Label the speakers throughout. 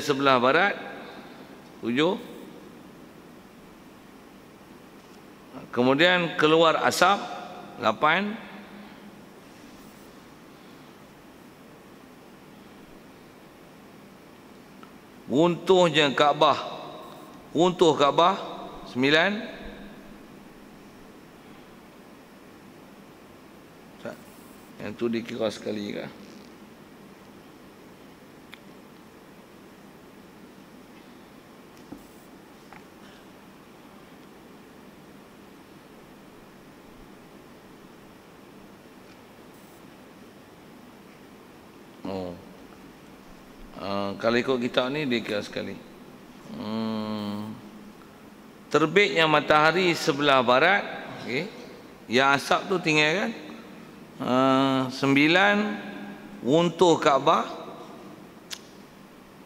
Speaker 1: sebelah barat 7. Kemudian keluar asap 8. Runtuhnya Kaabah, runtuh Kaabah 9. Yang tu dikira sekali ke? Oh. Kalau ikut kitab ni dikira sekali. Terbitnya matahari sebelah barat, okey. Yang asap tu tinggal kan? 9 runtuh Kaabah.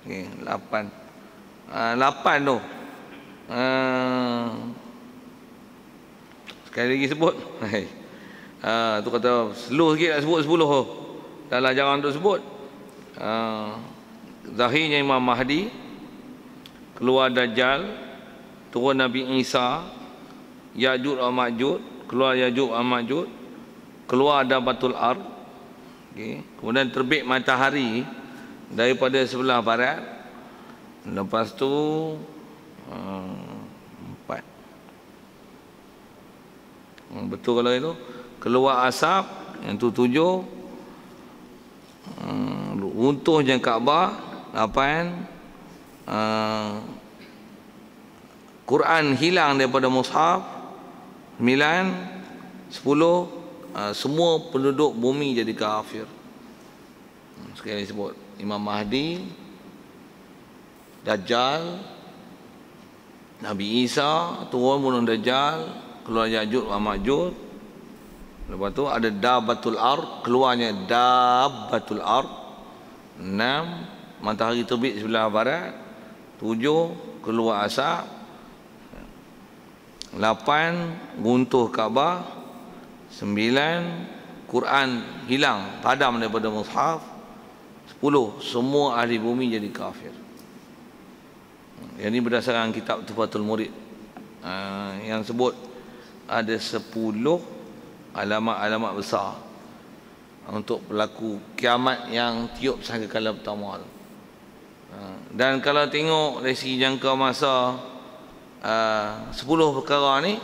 Speaker 1: Okey, 8. 8 tu. Sekali lagi sebut. Tu kata slow sikit nak sebut 10 tu. Dah lah jangan untuk sebut. Zahirnya Imam Mahdi, keluar Dajjal, turun Nabi Isa, Ya'juj wa Ma'juj, keluar Ya'juj wa Ma'juj, keluar Dabatul Ard, okay. Kemudian terbit matahari daripada sebelah barat. Lepas tu 4. Betul kalau itu. Keluar asap, yang tu 7. Runtuhnya Kaabah 8. Quran hilang daripada mushaf 9. 10. Semua penduduk bumi jadi kafir. Sekali sebut Imam Mahdi, Dajjal, Nabi Isa turun bunuh Dajjal, keluar Ya'juj wa Ma'juj. Lepas tu ada Dabatul Ard, keluarnya Dabatul Ard. 6. Matahari terbit sebelah barat. 7. Keluar asap. 8. Runtuh Kaabah. 9. Quran hilang, padam daripada mushaf. 10. Semua ahli bumi jadi kafir. Yang ini berdasarkan kitab Tuhfatul Murid, yang sebut ada 10 alamat-alamat besar untuk berlaku kiamat yang tiup sangkakala pertama. Dan kalau tengok dari segi jangka masa 10 perkara ni,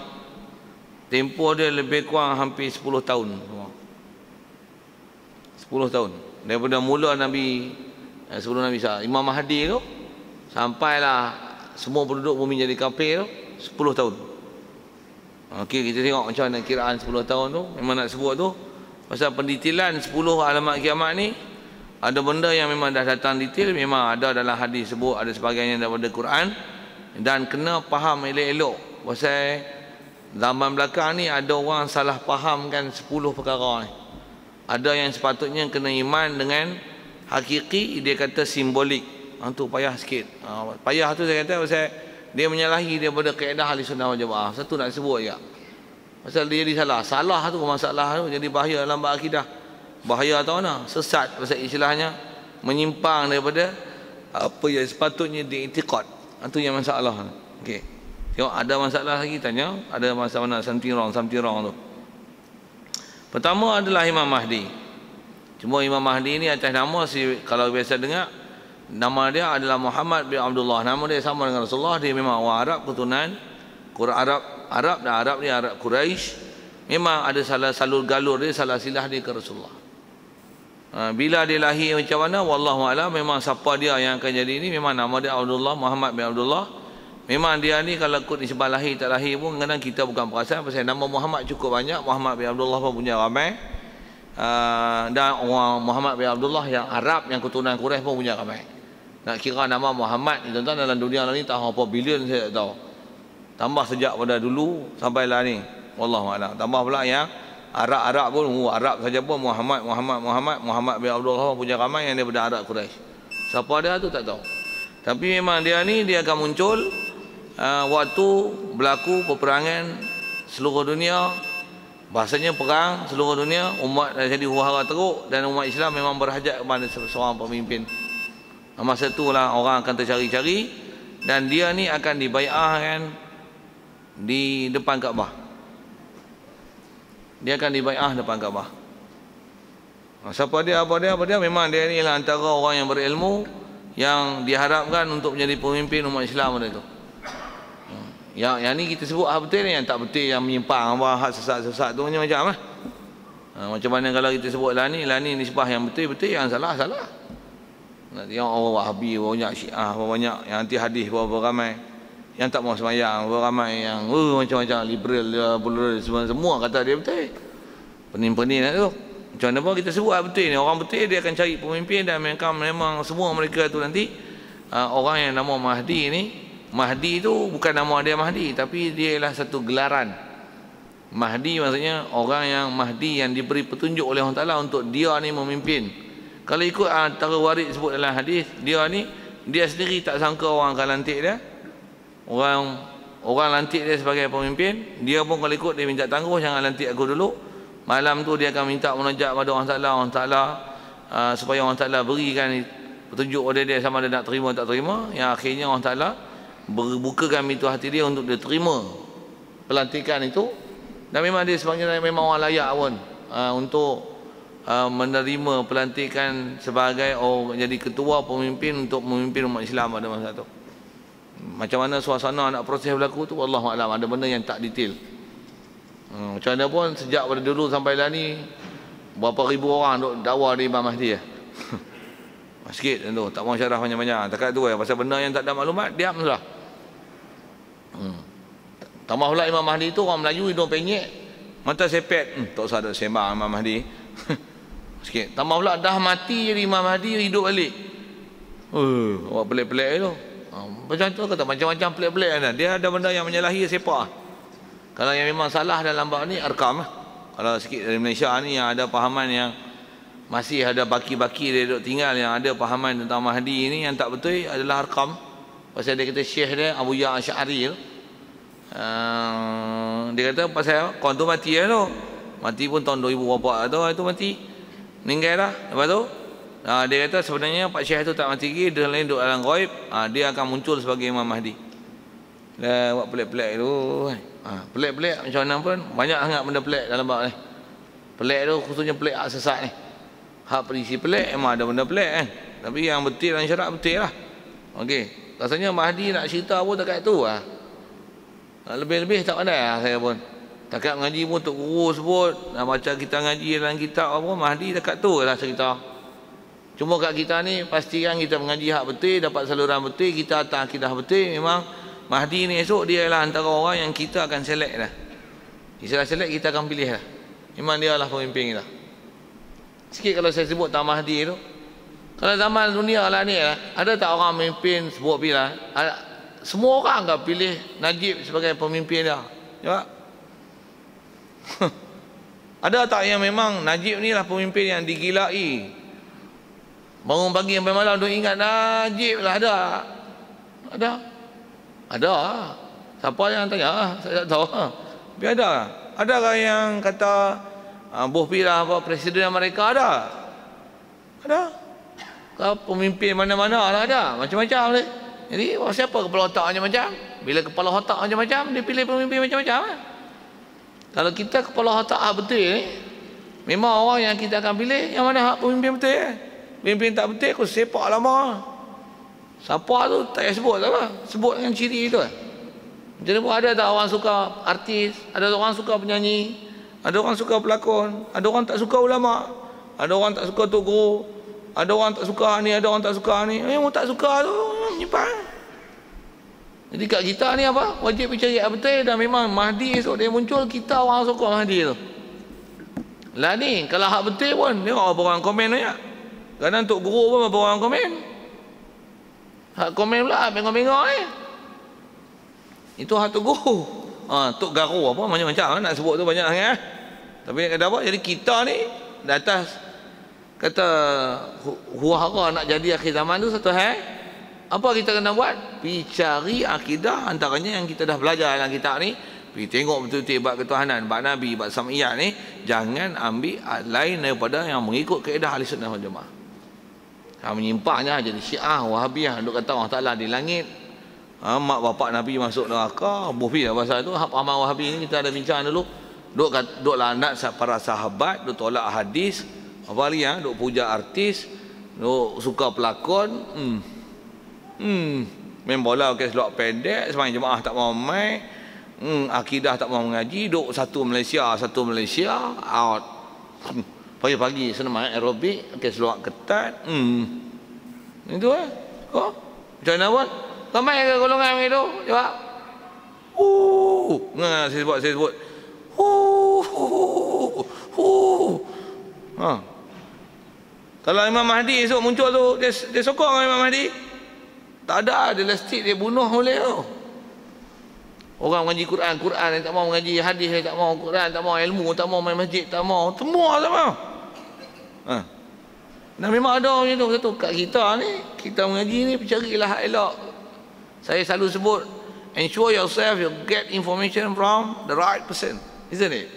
Speaker 1: tempoh dia lebih kurang hampir 10 tahun. 10 tahun. Daripada mula Nabi, sebelum Nabi Isa, Imam Mahdi tu, sampailah semua penduduk bumi jadi kafir tu, 10 tahun. Okey, kita tengok macam mana kiraan 10 tahun tu. Memang nak sebut tu pasal pendetailan 10 alamat kiamat ni. Ada benda yang memang dah datang detail, memang ada dalam hadis sebut, ada sebagainya daripada Quran. Dan kena faham elok-elok pasal zaman belakang ni ada orang salah fahamkan 10 perkara ni. Ada yang sepatutnya kena iman dengan hakiki, dia kata simbolik. Tu payah sikit. Payah tu saya kata pasal dia menyalahi daripada kaedah ahli sunnah wal jamaah. Satu nak sebut juga. Pasal dia jadi salah. Salah tu masalah tu jadi bahaya dalam bab akidah. Bahaya tahu mana? Sesat pasal istilahnya menyimpang daripada apa yang sepatutnya diiktikad. Itu yang masalah. Okey. Tengok ada masalah lagi tanya, ada masalah mana something wrong tu. Pertama adalah Imam Mahdi. Cuma Imam Mahdi ni atas nama kalau biasa dengar, nama dia adalah Muhammad bin Abdullah. Nama dia sama dengan Rasulullah. Dia memang orang Arab, keturunan Arab dan Arab ni Arab Quraisy. Memang ada salah salur galur dia, salah silah dia ke Rasulullah. Bila dia lahir macam mana, wallahu a'lam. Memang siapa dia yang akan jadi ni, memang nama dia Abdullah, Muhammad bin Abdullah. Memang dia ni kalau ikut nisbah lahir tak lahir pun kadang kita bukan perasan, pasal nama Muhammad cukup banyak. Muhammad bin Abdullah pun punya ramai. Dan orang Muhammad bin Abdullah yang Arab, yang keturunan Quraisy pun punya ramai. Nak kira nama Muhammad ni tuan-tuan, dalam dunia ni tak apa bilion saya tak tahu. Tambah sejak pada dulu sampailah ni, wallahu a'lam. Tambah pula yang Arab pun, Arab saja pun Muhammad bin Abdullah pun punya ramai yang daripada Arab Quraisy. Siapa dia tu tak tahu. Tapi memang dia ni dia akan muncul waktu berlaku peperangan seluruh dunia. Bahasanya perang seluruh dunia, umat dah jadi huru-hara teruk, dan umat Islam memang berhajat kepada seorang pemimpin. Masa itulah orang akan tercari-cari dan dia ni akan dibai'ahkan di depan Kaabah. Dia akan dibai'ah depan Kaabah. Siapa dia, apa dia, memang dia ni lah antara orang yang berilmu yang diharapkan untuk menjadi pemimpin umat Islam pada itu. Yang ni kita sebut hak betul ni, yang tak betul, yang menyimpang, hak sesat-sesat tu macam-macam lah. Macam mana kalau kita sebut lah ni nisbah yang betul-betul, yang salah. Nak tengok orang Wahabi, banyak Syiah, banyak yang anti hadis, berapa ramai yang tak mau sembahyang, berapa ramai yang macam-macam liberal, plural, semua kata dia betul. Pening-pening lah tu. Macam mana pun kita sebut betul ni, orang betul dia akan cari pemimpin dan memang semua mereka tu nanti orang yang nama Mahdi ni. Mahdi tu bukan nama dia Mahdi, tapi dia ialah satu gelaran. Mahdi maksudnya orang yang Mahdi yang diberi petunjuk oleh Allah Ta'ala untuk dia ni memimpin. Kalau ikut antara warid sebut dalam hadis, dia ni dia sendiri tak sangka orang akan lantik dia. Orang lantik dia sebagai pemimpin, dia pun kalau ikut dia minta tangguh, jangan lantik aku dulu. Malam tu dia akan minta munajat pada Allah Ta'ala supaya Allah Ta'ala berikan petunjuk pada dia sama ada nak terima tak terima. Yang akhirnya Allah Ta'ala berbukakan pintu hati dia untuk dia terima pelantikan itu. Dan memang dia sebenarnya memang orang layak pun untuk menerima pelantikan sebagai jadi ketua pemimpin untuk memimpin umat Islam pada masa itu. Macam mana suasana nak proses berlaku tu wallahu alam, ada benda yang tak detail. Macam mana pun sejak pada dulu sampai lah ni berapa ribu orang duk dakwa di Imam Mahdi sikit tu, tak mau syarah banyak-banyak. Takat tu pasal benda yang tak ada maklumat, diam sudah. Tambah pula Imam Mahdi tu orang Melayu hidung penyek, mata sepet. Tak usah ada sembang Imam Mahdi. Sikit. Tambah pula dah mati jadi Imam Mahdi hidup balik. Awak pelik-pelik tu. Macam tu kata macam-macam pelik-pelik kan. Dia ada benda yang menyalahi sepak. Kalau yang memang salah dalam bab ni arkam lah. Kalau sikit dari Malaysia ni yang ada pahaman yang masih ada baki-baki dia duduk tinggal yang ada pahaman tentang Mahdi ni yang tak betul adalah arkam. Pasal dia kata syekh dia Abu Ya Asy'ari tu. Dia kata pasal kawan tu mati lah tu. Mati pun tahun 2000 berapa tu, itu mati. Meninggal dah. Lepas tu dia kata sebenarnya Pak Syekh tu tak mati lagi, dia lain duduk dalam ghaib. Dia akan muncul sebagai Imam Mahdi. Dah buat pelik-pelik tu. Pelik-pelik macam mana pun banyak sangat benda pelik dalam bab ni. Pelik tu khususnya pelik hak sesat ni. Hak perisi pelik memang ada benda pelik kan. Tapi yang betul dan syarat betul lah. Okey. Rasanya Mahdi nak cerita pun dekat tu lah. Lebih-lebih tak pandai lah saya pun. Takat ngaji pun Tok Guru sebut, nak baca kita ngaji dalam kitab apa, Mahdi dekat tu lah cerita. Cuma kat kita ni pastikan kita mengaji hak betul, dapat saluran betul, kita atas akidah betul. Memang Mahdi ni esok dia lah antara orang yang kita akan select dah. Istilah select kita akan pilih lah. Memang dia lah pemimpin kita. Sikit kalau saya sebut tak Mahdi tu. Kalau zaman dunia lah ni lah, ada tak orang memimpin sebut pilihan? Semua orang akan pilih Najib sebagai pemimpin dia. Ya. Ada tak yang memang Najib ni lah pemimpin yang digilai? Bangun pagi sampai malam duk ingat Najib lah, ada? Ada? Ada. Siapa yang tanya? Saya tak tahu. Tapi ada. Adakah yang kata Boh Pirah apa presiden mereka ada? Ada. Kalau pemimpin mana-mana lah ada. Macam-macam ni. Jadi siapa kepala otak macam-macam? Bila kepala otak macam-macam, dia pilih pemimpin macam-macam lah. Kalau kita kepala otak betul ni, memang orang yang kita akan pilih yang mana hak pemimpin betul kan? Pemimpin tak betul aku sepak lama. Siapa tu tak payah sebut apa? Sebut dengan ciri tu. Jadi pun ada tak orang suka artis, ada orang suka penyanyi, ada orang suka pelakon, ada orang tak suka ulama, ada orang tak suka Tok Guru, ada orang tak suka ni, ada orang tak suka ni. Yang tak suka tu menyimpan. Jadi kat kita ni apa? Wajib cari yang betul dan memang Mahdi esok dia muncul, kita orang suka Mahdi tu. Lah ni kalau hak betul pun tengok apa orang komen banyak. Kadang Tok Guru pun apa orang komen. Hak komen pula bengok-bengok ni. Itu hak Tok Guru. Tok Garo apa macam-macam nak sebut tu banyak sangat. Tapi kata apa? Jadi kita ni di atas kata huara nak jadi akhir zaman tu satu hal. Apa kita kena buat? Pergi cari akidah antaranya yang kita dah belajar dalam kitab ni. Pergi tengok betul-betul bab ketuhanan, bab Nabi, bab Sam'iyah ni. Jangan ambil lain daripada yang mengikut kaedah Ahli Sunnah wal Jamaah. menyimpangnya jadi Syiah, Wahabiyah, duk kata Allah Taala di langit. Mak bapak Nabi masuk neraka, bufi lah pasal tu. Amal Wahabi ni kita ada bincang dulu. Duk lanat para sahabat, duk tolak hadis, apa lagi duk puja artis, duk suka pelakon. Main bola pakai selok pendek, sembahyang jemaah tak mau main. Akidah tak mau mengaji, duk satu Malaysia, out. Pagi-pagi senam aerobik, pakai seluar ketat. Itu oh, macam mana pun? Ramai ke golongan itu? Jawab. Saya sebut. Kalau Imam Mahdi esok muncul tu, dia sokong Imam Mahdi. Tak ada, dia lastik, dia bunuh oleh tu. Orang mengaji Quran yang tak mau mengaji hadis, yang tak mau Quran, tak mau ilmu, tak mau main masjid, tak mau, semua tak mau. Dan memang ada macam tu. Satu kat kita ni, kita mengaji ni, carilah hak elok. Saya selalu sebut, ensure yourself you get information from the right person, isn't it?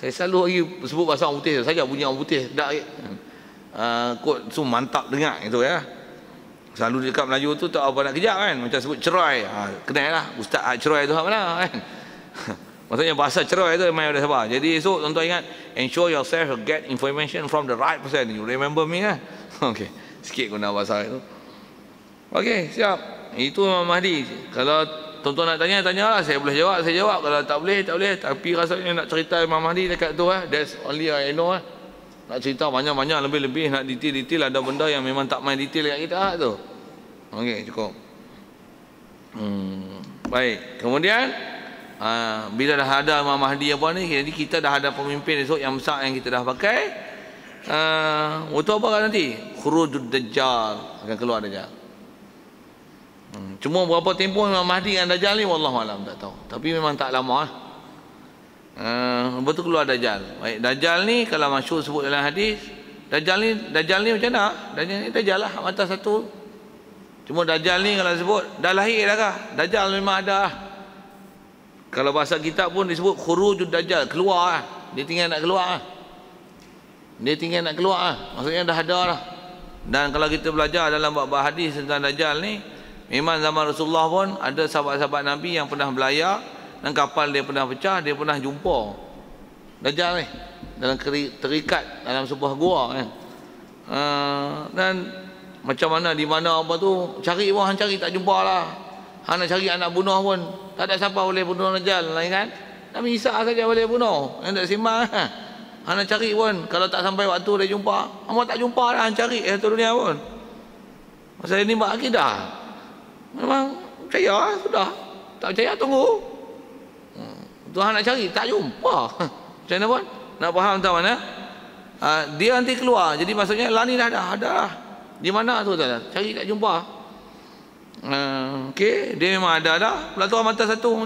Speaker 1: Saya selalu lagi sebut bahasa orang putih saja, bunyi orang putih dak kot so mantap dengar itu ya. Selalu dekat Melayu tu tak apa nak kejap kan, macam sebut cerai. Kenal lah ustaz cerai tu hak mana kan. Maksudnya bahasa cerai tu memang dah sabar. Jadi esok tuan-tuan ingat, ensure yourself you get information from the right person. You remember me kan? Okey, sikit guna bahasa itu. Okey, siap. Itu Imam Mahdi. Kalau tuan-tuan nak tanya, tanyalah. Saya boleh jawab, saya jawab. Kalau tak boleh, tak boleh. Tapi rasanya nak cerita Imam Mahdi dekat tu that's only I know Nak cerita banyak-banyak, lebih-lebih, nak detail-detail. Ada benda yang memang tak main detail dekat kita tu. Okey, cukup. Baik. Kemudian bila dah ada Imam Mahdi apa ni, jadi kita dah ada pemimpin esok yang besar yang kita dah pakai. Untuk apa kan nanti? Khurujud Dajjal, akan keluar Dajjal. Cuma berapa tempoh Imam Mahdi dengan Dajjal ni wallahualam tak tahu. Tapi memang tak lama betul keluar Dajjal. Baik, Dajjal ni kalau masyhur sebut dalam hadis, Dajjal ni macam mana? Dajjal lah mata satu. Cuma Dajjal ni kalau sebut dah lahir dah kah? Dajjal memang ada. Kalau bahasa kitab pun disebut khurujud Dajjal, keluar. Dia tinggal nak keluar. Maksudnya dah ada lah. Dan kalau kita belajar dalam bab hadis tentang Dajjal ni, memang zaman Rasulullah pun ada sahabat-sahabat Nabi yang pernah belayar dan kapal dia pernah pecah, dia pernah jumpa Dajjal ni dalam terikat dalam sebuah gua kan. Dan macam mana di mana apa tu cari pun hang cari tak jumpa lah. Hang nak cari anak bunuh pun tak ada siapa boleh bunuh Dajjal lain kan. Nabi Isa saja boleh bunuh. Hang tak simak hang nak cari pun kalau tak sampai waktu dia jumpa. Hang tak jumpa dah hang cari satu dunia pun. Masa ini bab akidah. Memang percaya sudah. Tak percaya tunggu. Tuhan nak cari tak jumpa. Macam mana pun nak faham tahu mana? Dia nanti keluar. Jadi maksudnya lah ni dah ada. Di mana tu dah? Cari tak jumpa. Okey, dia memang ada dah. Pula tu mata satu.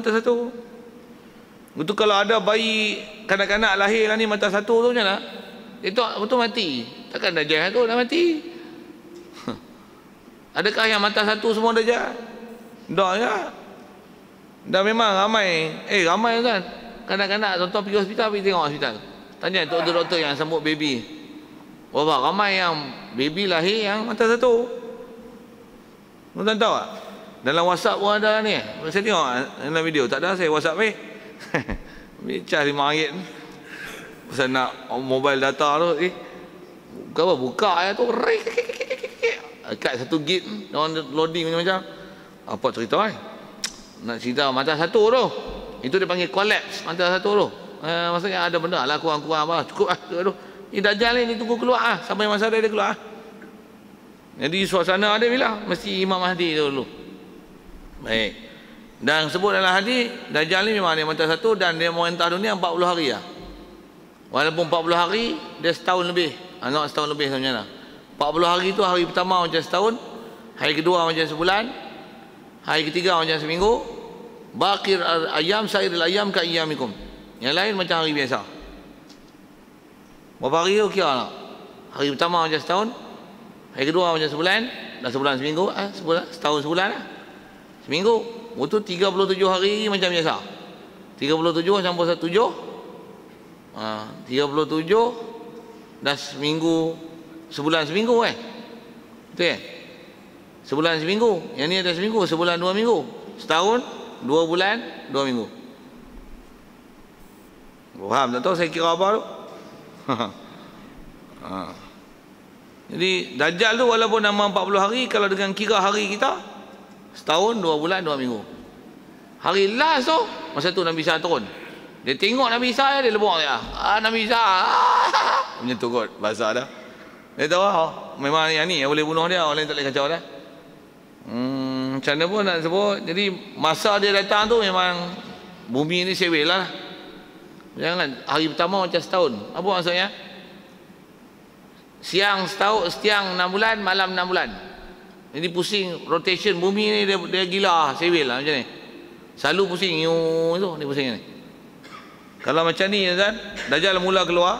Speaker 1: Betul kalau ada bayi kanak-kanak lahir lah ni mata satu tu macam mana? Itu betul mati. Takkan Dajjal tu dah mati. Adakah yang mata satu semua Dajjal? Tak ya. Dah memang ramai. Ramai kan. Kanak-kanak tuan-tuan pergi hospital, pergi tengok hospital. Tanya doktor-doktor yang sambut baby. Berapa ramai yang baby lahir yang mata satu. Tuan-tuan tahu tak? Dalam WhatsApp pun ada ni. Saya tengok dalam video. Tak ada saya WhatsApp ni. Charge RM5. Pasal nak mobile data tu. Apa buka tu. Kat 1 gig. Orang loading macam-macam. Apa cerita nak cerita mata satu tu. Itu dia panggil collapse mata satu tu. Maksudnya ada benda lah kurang-kurang apa. Cukup tu. Dajjal ni tunggu keluar sampai masa dia keluar. Jadi suasana ada bila mesti Imam Mahdi tu dulu. Baik. Dan sebut dalam hadis Dajjal ni memang dia mata satu dan dia merentah dunia 40 hari lah. Walaupun 40 hari dia setahun lebih. Nak setahun lebih macam mana? 40 hari tu hari pertama macam setahun, hari kedua macam sebulan, hari ketiga macam seminggu. Baqir ayam sairil ayam ka ayyamikum. Yang lain macam hari biasa. Berapa hari tu kira nak? Hari pertama macam setahun, hari kedua macam sebulan, dah sebulan seminggu, setahun sebulan lah. Seminggu. Itu 37 hari macam biasa. 37 campur 7. 37 dah seminggu, sebulan seminggu Betul kan? Sebulan seminggu. Yang ni ada seminggu, sebulan 2 minggu. Setahun 2 bulan 2 minggu. Faham tak tahu saya kira apa tu? Jadi Dajjal tu walaupun nama 40 hari, kalau dengan kira hari kita, setahun 2 bulan 2 minggu. Hari last tu, masa tu Nabi Isa turun. Dia tengok Nabi Isa, dia lebok dia. Nabi Isa. Macam tu kot bahasa dah. Dia tahu memang yang ni yang boleh bunuh dia, orang lain tak boleh kacau dah. Macam mana pun nak sebut. Jadi masa dia datang tu memang bumi ni sewel lah. Jangan hari pertama macam setahun. Apa maksudnya? Siang setahun, siang 6 bulan, malam 6 bulan. Jadi pusing, rotation bumi ni dia gila, sewel lah macam ni. Selalu pusing, itu ni pusing ni. Kalau macam ni kan, Dajjal mula keluar,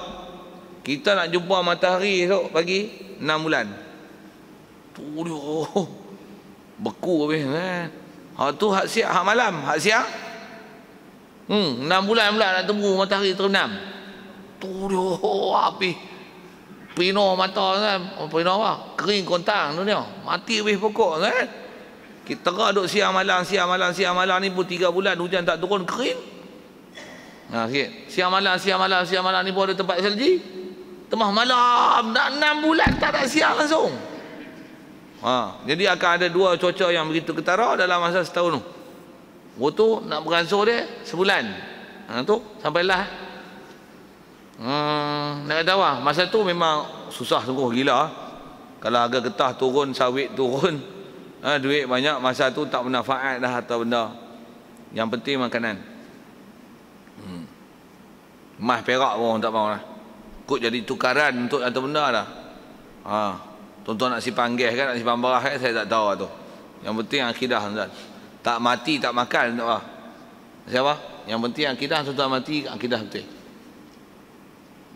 Speaker 1: kita nak jumpa matahari esok pagi 6 bulan. Tu dia beku habis kan. Hak tu hak siang, hak malam, hak siang. 6 bulan pula nak tunggu matahari terbenam. Tu dia habis. Pino mata kan, pino apa? Kering kontang tu dia. Mati habis pokok kan. Kita duduk siang malam ni pun 3 bulan hujan tak turun, kering. Sikit. Siang malam ni pun ada tempat salji. Tengah malam dah 6 bulan tak ada siang langsung. Jadi akan ada 2 cuaca yang begitu ketara dalam masa setahun tu. Tu nak beransur dia sebulan. Tu sampailah. Nak kata apa? Masa tu memang susah sungguh gila. Kalau harga getah turun, sawit turun, duit banyak, masa tu tak bermanfaat dah atau benda. Yang penting makanan. Emas perak pun orang tak mahu lah. Kut jadi tukaran untuk atau benda dah. Tuan-tuan nak simpan gas kan, nak simpan barah kan, saya tak tahu lah tu. Yang penting akidah tuan. Tak mati tak makan tak apa. Siapa? Yang penting akidah, tuan-tuan mati akidah betul.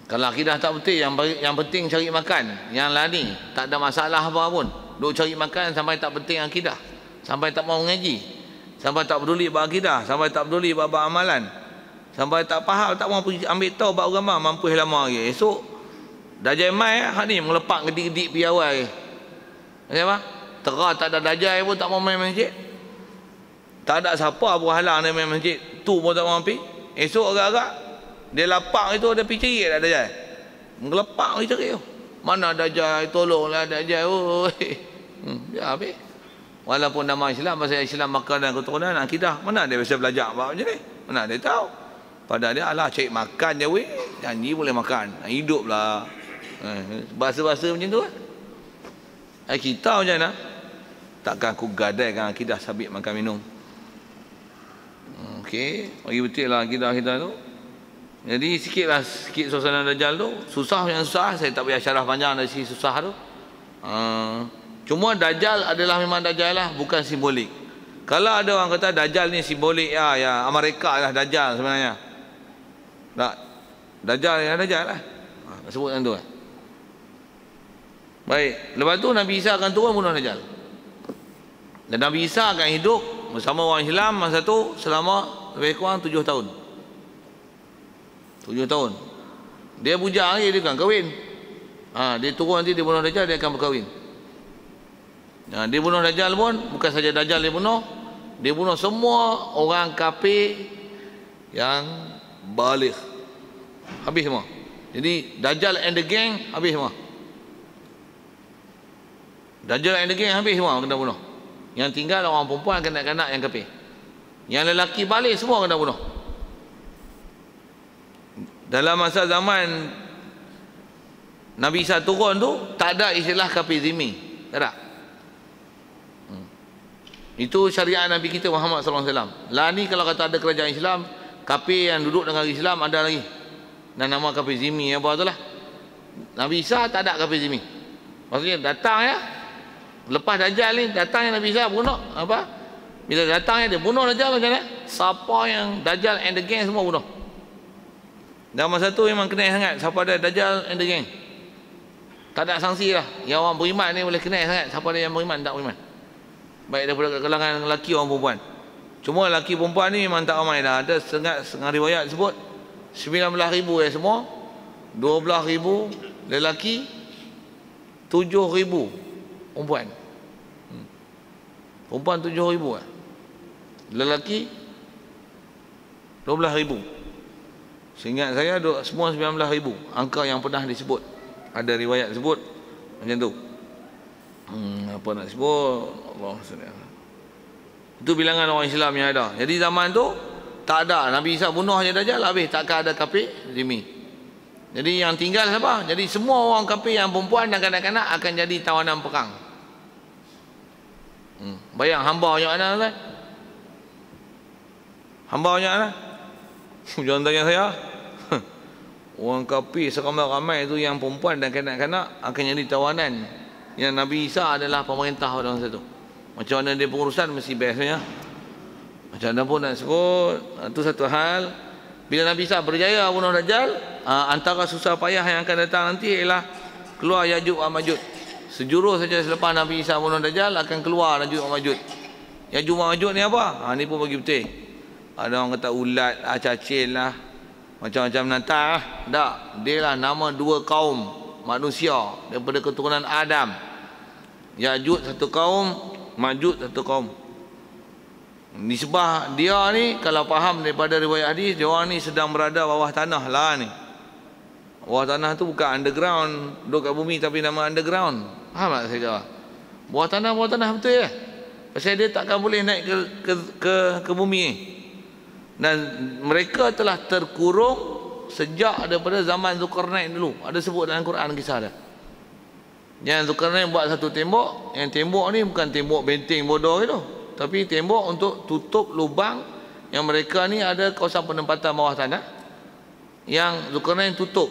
Speaker 1: Kalau akidah tak betul, yang penting cari makan. Yang lain ni tak ada masalah apa pun. Duk cari makan sampai tak penting akidah. Sampai tak mau mengaji. Sampai tak peduli bab akidah, sampai tak peduli bab amalan. Sampai tak faham, tak mau ambil tahu bab agama, mampu lama lagi. Esok Dajjal mai hak ni melepak gedik-gedik pi awal lagi. Apa? Terah tak ada Dajjal pun tak mau main masjid. Tak ada siapa pun halang dia main masjid. Tu pun tak mau pergi. Esok agak-agak dia lapak itu ada pergi cari tak Dajjal. Ngelepak pergi cari tu. Mana Dajjal, tolonglah Dajjal. Ya habis. Walaupun nama Islam, pasal Islam makan dan keturunan akidah, mana dia bisa belajar apa macam ni? Mana dia tahu? Pada dia alah cari makan je weh. Janji boleh makan. Hiduplah. Bahasa-bahasa macam tu lah. Kita macam mana? Takkan aku gadaikan akidah sabit makan minum. Okey, bagi betul lah akidah kita tu. Jadi sikit suasana Dajjal tu. Susah yang susah, saya tak payah syarah panjang dari sisi susah tu. Cuma Dajjal adalah memang Dajjal lah, bukan simbolik. Kalau ada orang kata Dajjal ni simbolik, ya Amerika lah Dajjal sebenarnya. Tak, Dajjal ya Dajjal lah. Sebut yang tu lah. Baik, lepas tu Nabi Isa akan turun bunuh Dajjal. Dan Nabi Isa akan hidup bersama orang Islam masa tu selama lebih kurang 7 tahun. 7 tahun. Dia bujang lagi, dia kan kahwin. Dia turun nanti dia bunuh Dajjal, dia akan berkahwin. Dia bunuh Dajjal pun bukan saja Dajjal dia bunuh semua orang kafir yang baligh. Habis semua. Jadi Dajjal and the gang habis semua. Dajjal and the gang habis semua kena bunuh. Yang tinggal orang perempuan, kanak-kanak yang kafir. Yang lelaki balik semua kena bunuh. Dalam masa zaman Nabi Isa turun tu tak ada istilah kafir zimmi. Tak ada. Itu syariat Nabi kita Muhammad SAW. Lah ni kalau kata ada kerajaan Islam, kafir yang duduk dengan Islam ada lagi. Dan nama kafir zimmi apa tu lah. Nabi Isa tak ada kafir zimmi. Maksudnya datang ya. Lepas Dajjal ni datang yang Nabi Isa bunuh apa? Bila datang dia bunuh Dajjal macam mana? Siapa yang Dajjal and the gang semua bunuh. Dan masa tu memang kenal sangat siapa ada Dajjal and the gang. Tak ada sanksi lah. Yang orang beriman ni boleh kenal sangat siapa ada yang beriman tak beriman. Baik daripada kalangan lelaki orang perempuan. Cuma lelaki perempuan ni memang tak ramai dah. Ada setengah riwayat sebut 19,000 semua, 12,000 lelaki, 7,000 perempuan. Perempuan 7,000 kan. Lelaki 12,000. Seingat saya semua 19,000 angka yang pernah disebut. Ada riwayat sebut macam tu. Apa nak sebut? Allah SWT. Itu bilangan orang Islam yang ada. Jadi zaman tu tak ada, Nabi Isa bunuh je Dajjal, habis takkan ada kafir zimmi. Jadi yang tinggal siapa? Jadi semua orang kafir yang perempuan dan kanak-kanak akan jadi tawanan perang. Bayang hamba banyak mana kan? Hamba banyak mana? Jangan tanya saya. Orang kafir seramai-ramai itu yang perempuan dan kanak-kanak akan jadi tawanan. Yang Nabi Isa adalah pemerintah pada masa itu. Macam mana dia pengurusan mesti biasanya. Macam mana pun nak sebut, itu satu hal. Bila Nabi Isa berjaya bunuh Dajjal, antara susah payah yang akan datang nanti ialah keluar Ya'juj wa Ma'juj. Sejurus saja selepas Nabi Isa bunuh Dajjal akan keluar Ya'juj wa Ma'juj. Ya'juj wa Ma'juj ni apa? Ni pun bagi betul. Ada orang kata ulat, cacil lah, macam-macam binatang lah. Tak, dia lah nama dua kaum manusia daripada keturunan Adam. Ya'juj satu kaum, Ma'juj satu kaum. Nisbah dia ni kalau faham daripada riwayat hadis, dia orang ni sedang berada bawah tanah lah ni. Bawah tanah tu bukan underground, duduk kat bumi tapi nama underground. Faham tak saya kata? Bawah tanah betul ya. Pasal dia takkan boleh naik ke bumi ni. Dan mereka telah terkurung sejak daripada zaman Zulkarnain dulu. Ada sebut dalam Quran kisah dia. Yang Zulkarnain buat satu tembok, yang tembok ni bukan tembok benteng bodoh itu, tapi tembok untuk tutup lubang yang mereka ni ada kawasan penempatan bawah tanah yang Zulkarnain tutup.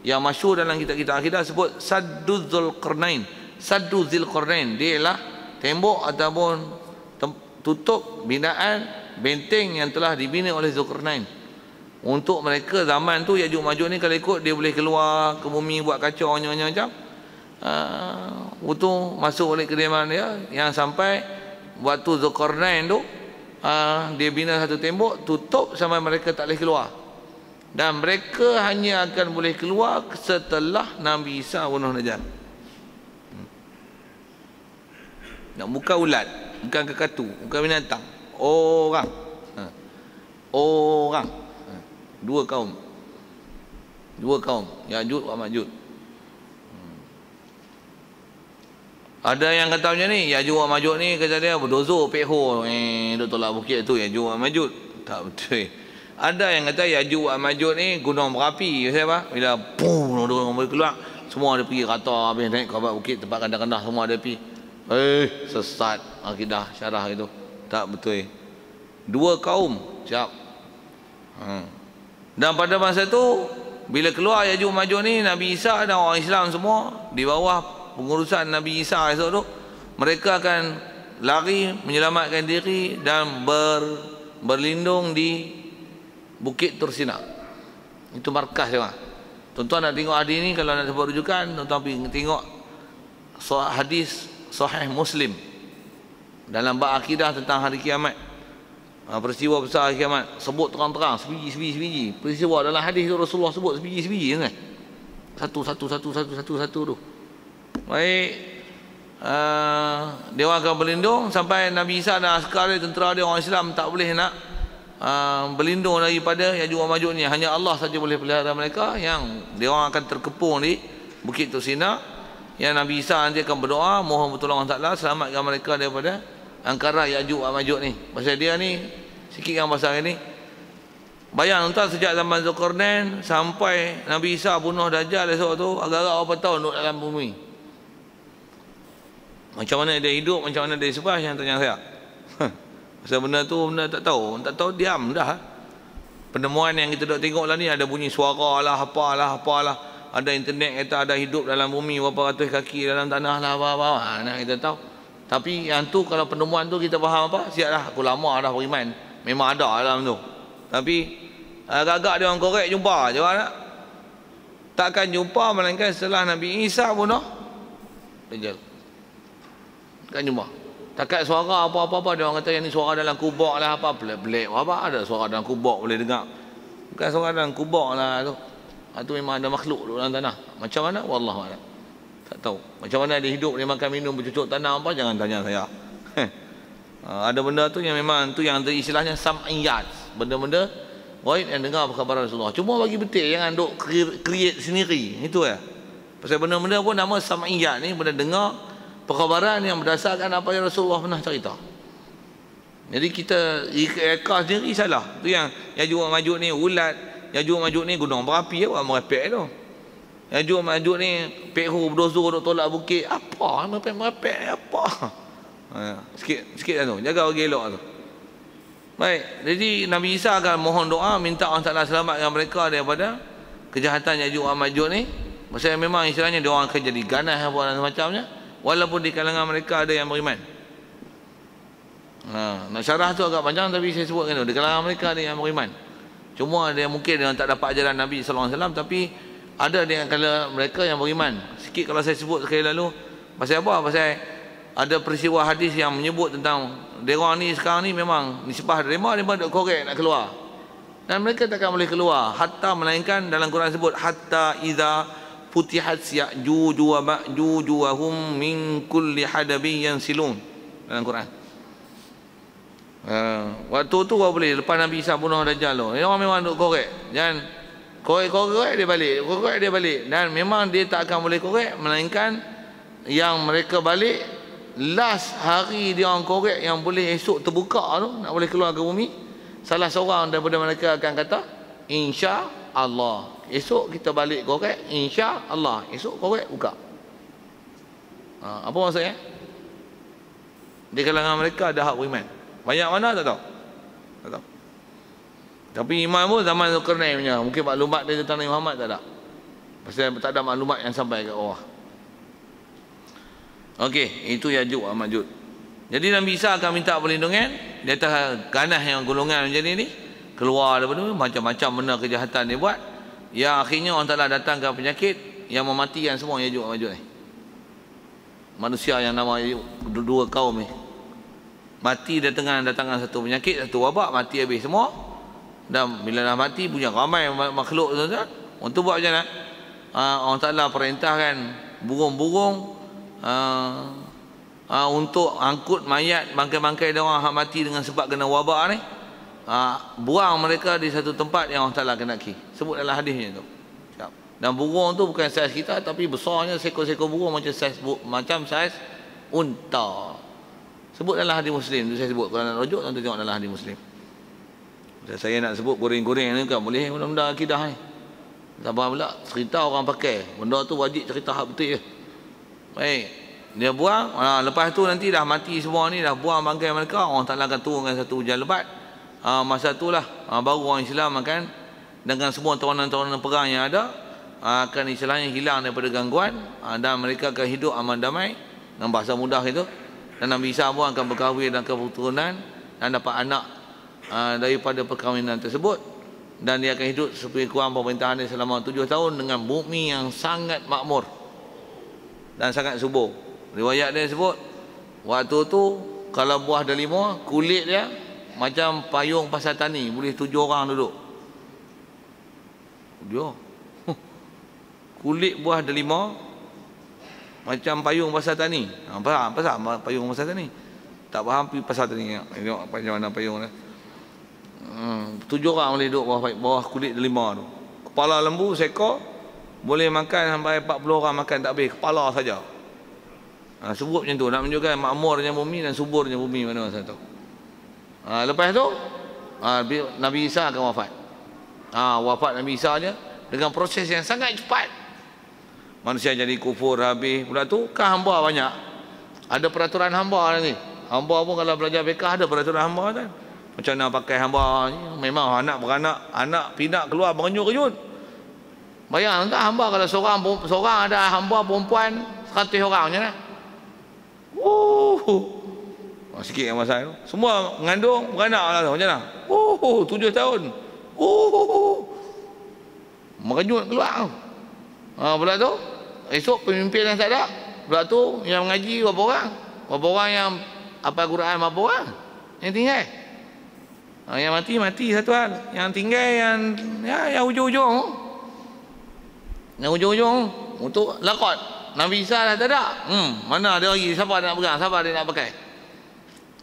Speaker 1: Yang masyhur dalam kitab-kitab akidah sebut Saddu Zulkarnain. Saddu Zulkarnain dia ialah tembok ataupun tutup binaan benteng yang telah dibina oleh Zulkarnain. Untuk mereka zaman tu Ya'juj Ma'juj ni kalau ikut dia boleh keluar ke bumi buat kacau macam-macam. Itu masuk oleh kediaman dia yang sampai waktu Zulkarnain tu dia bina satu tembok tutup sampai mereka tak boleh keluar. Dan mereka hanya akan boleh keluar setelah Nabi Isa bunuh Dajjal. Bukan ulat, bukan kekatu, bukan binatang. Orang. Orang. Dua kaum. Ya'juj wa Ma'juj. Ada yang kata macam ni, Ya'juj wa Ma'juj ni kata dia berdozo pekho, duk tolak bukit tu Ya'juj wa Ma'juj. Tak betul. Ada yang kata Ya'juj wa Ma'juj ni gunung berapi, siapa? Bila boom orang boleh keluar, semua ada pergi rata habis naik ke bukit tempat rendah-rendah semua ada pergi. Sesat akidah syarah itu. Tak betul. Dua kaum, siap. Dan pada masa tu bila keluar Ya'juj wa Ma'juj ni, Nabi Isa dan orang Islam semua di bawah pengurusan Nabi Isa esok tu, mereka akan lari menyelamatkan diri dan berlindung di Bukit Tursina. Itu markas dia. Tuan-tuan nak tengok hadis ni, kalau nak dapat rujukan, tuan-tuan pergi tengok hadis Sahih Muslim dalam bab akidah tentang hari kiamat. Peristiwa besar hari kiamat sebut terang-terang sebiji-sebiji. Peristiwa dalam hadis tu Rasulullah sebut sebiji-sebiji kan. Satu tu. Baik, dia orang akan berlindung sampai Nabi Isa dan askar dia, tentera dia, orang Islam tak boleh nak berlindung daripada Ya'juj wa Ma'juj ni. Hanya Allah saja boleh pelihara mereka, yang dia orang akan terkepung di Bukit Tursina. Yang Nabi Isa nanti akan berdoa mohon pertolongan Allah selamatkan mereka daripada angkara Ya'juj wa Ma'juj ni. Pasal dia ni sikit kan pasal ni. Bayang tuan, sejak zaman Zulkarnain sampai Nabi Isa bunuh Dajjal esok tu, agak-agak berapa tahun duduk dalam bumi. Macam mana dia hidup, macam mana dia sebah, yang tanya saya. Pasal benda tu benda tak tahu diam dah. Penemuan yang kita dok tengok lah ni, ada bunyi suara lah, apalah. Ada internet kata ada hidup dalam bumi berapa ratus kaki dalam tanah lah, apa-apa. Nah, kita tahu. Tapi yang tu kalau penemuan tu kita faham apa? Siap dah, aku lama dah beriman. Memang ada dalam tu. Tapi agak-agak dia orang korek jumpa je nak. Takkan jumpa melainkan setelah Nabi Isa bunuh Dajjal. Takkan jumpa. Takat suara apa-apa dia orang kata yang ni suara dalam kubur lah, apa pelik-pelik apa, ada suara dalam kubur boleh dengar. Bukan suara dalam kubur lah tu. Itu memang ada makhluk dalam tanah. Macam mana? Wallahu a'lam. Tak tahu. Macam mana dia hidup, dia makan minum, bercucuk tanam apa, jangan tanya saya. Ada benda tu yang memang tu yang istilahnya sam'iyat. Benda-benda gaib yang dengar perkabaran Rasulullah. Cuma bagi betul, jangan duk create sendiri. Itu ya. Pasal benda-benda pun nama sam'iyat ni, benda dengar perkabaran yang berdasarkan apa yang Rasulullah pernah cerita. Jadi kita ikhlas sendiri salah. Tu yang Yajuj Majuj ni ulat, Yajuj Majuj ni gunung berapi apa merepek tu. Yajuj Majuj ni pehu berdosa duk tolak bukit. Apa merepek apa? Sikit tu. Jaga bagi elok tu. Baik, jadi Nabi Isa akan mohon doa minta Allah Taala selamatkan mereka daripada kejahatan Yajuj Majuj ni. Pasal memang istilahnya dia orang akan jadi ganas apa dan semacamnya, walaupun di kalangan mereka ada yang beriman. Nak syarah tu agak panjang tapi saya sebutkan tu, di kalangan mereka ada yang beriman. Cuma dia mungkin dia tak dapat ajaran Nabi sallallahu alaihi wasallam, tapi ada di kalangan mereka yang beriman. Sikit kalau saya sebut sekali lalu, pasal apa? Pasal ada peristiwa hadis yang menyebut tentang mereka ni sekarang ni memang nisbah derma duk korek nak keluar. Dan mereka takkan boleh keluar hatta melainkan dalam Quran sebut hatta idza futihat ya'juj wa ma'juj wa hum min kulli hadabin yansilun dalam Quran. Waktu tu baru boleh, lepas Nabi Isa bunuh Dajjal tu. Dia orang memang duk korek. Jangan korek dia balik, korek dia balik. Dan memang dia tak akan boleh korek melainkan yang mereka balik last hari dia orang korek yang boleh esok terbuka tu, nak boleh keluar ke bumi. Salah seorang daripada mereka akan kata insya Allah, esok kita balik korek, insya Allah esok korek buka. Apa maksudnya? Di kalangan mereka ada hak beriman. Banyak mana tak tahu. Tak tahu. Tapi iman pun zaman Zulkarnain punya, mungkin maklumat dia tentang Nabi Muhammad tak ada. Pasal tak ada maklumat yang sampai ke bawah. Okey, itu Yajuj wa Majuj. Jadi Nabi Isa akan minta perlindungan di atas ganas yang golongan macam ni keluar daripada macam-macam benda kejahatan dia buat, yang akhirnya orang Taala datangkan penyakit yang mematikan semua Yajuj wa Majuj ni. Manusia yang nama dua kaum ni mati datangkan satu penyakit, satu wabak, mati habis semua. Dan bila dah mati punya ramai makhluk tuan-tuan, untuk buat macam mana? Allah Taala perintahkan burung-burung untuk angkut mayat bangkai-bangkai dia orang hak mati dengan sebab kena wabak ni, buang mereka di satu tempat yang Allah Taala kenaki. Sebut dalam hadisnya tu. Dan burung tu bukan saiz kita, tapi besarnya seekor-seekor burung macam saiz unta. Sebut dalam hadis Muslim tu, saya sebut. Kalau nak rujuk tuan tengok dalam hadis Muslim. Saya nak sebut goreng-goreng ni kan boleh benda-benda akidah ni. Sabar pula cerita orang pakai. Benda tu wajib cerita hak betul je. Baik. Dia buang, lepas tu nanti dah mati semua ni, dah buang bangkai mereka, orang Taala akan turunkan satu hujan lebat. Masa itulah baru orang Islam akan dengan semua tawanan-tawanan perang yang ada akan istilahnya hilang daripada gangguan, dan mereka akan hidup aman damai dengan bahasa mudah itu. Dan Nabi Isa pun akan berkahwin dan keturunan dan dapat anak daripada perkahwinan tersebut, dan dia akan hidup seperti kurang pemerintahan dia selama 7 tahun dengan bumi yang sangat makmur dan sangat subur. Riwayat dia sebut waktu tu kalau buah delima, kulit dia macam payung pasar tani, boleh 7 orang duduk. Dia kulit buah delima macam payung pasar tani. Faham pasal payung pasar tani? Tak faham pergi pasar tani. Tengok macam mana payung dia. 7 orang boleh duduk bawah kulit delima tu. Kepala lembu seekor boleh makan sampai 40 orang makan tak habis, kepala saja. Sebut macam tu, nak menunjukkan makmurnya bumi dan suburnya bumi mana masa tu. Lepas tu Nabi Isa akan wafat. Wafat Nabi Isa je dengan proses yang sangat cepat. Manusia jadi kufur habis. Pula tu kan hamba banyak. Ada peraturan hamba ni. Hamba pun kalau belajar fiqh ada peraturan hamba kan. Macam mana pakai hamba ni. Memang anak beranak, anak pinak keluar mengenyut-kenyut. Bayang tak hamba kalau seorang ada hamba perempuan 100 orang macam mana? Sikit yang masa tu. Semua mengandung beranak lah tu. Macam mana? 7 tahun. Mengenyut keluar. Pula tu esok pemimpin yang tak ada. Pula tu yang mengaji berapa orang? Berapa orang yang hafal Quran berapa orang? Yang tinggal. Yang mati satu hal. Yang tinggal yang hujung-hujung. Yang hujung-hujung untuk lakot. Nabi Isa dah tak ada. Mana ada lagi? Siapa dia nak pegang? Siapa dia nak pakai?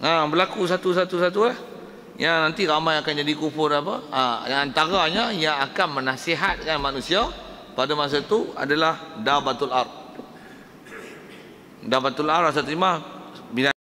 Speaker 1: Berlaku satu-satu lah. Yang nanti ramai akan jadi kufur apa? Yang antaranya yang akan menasihatkan manusia pada masa itu adalah Dabatul Ard. Dabatul Ard rasa terima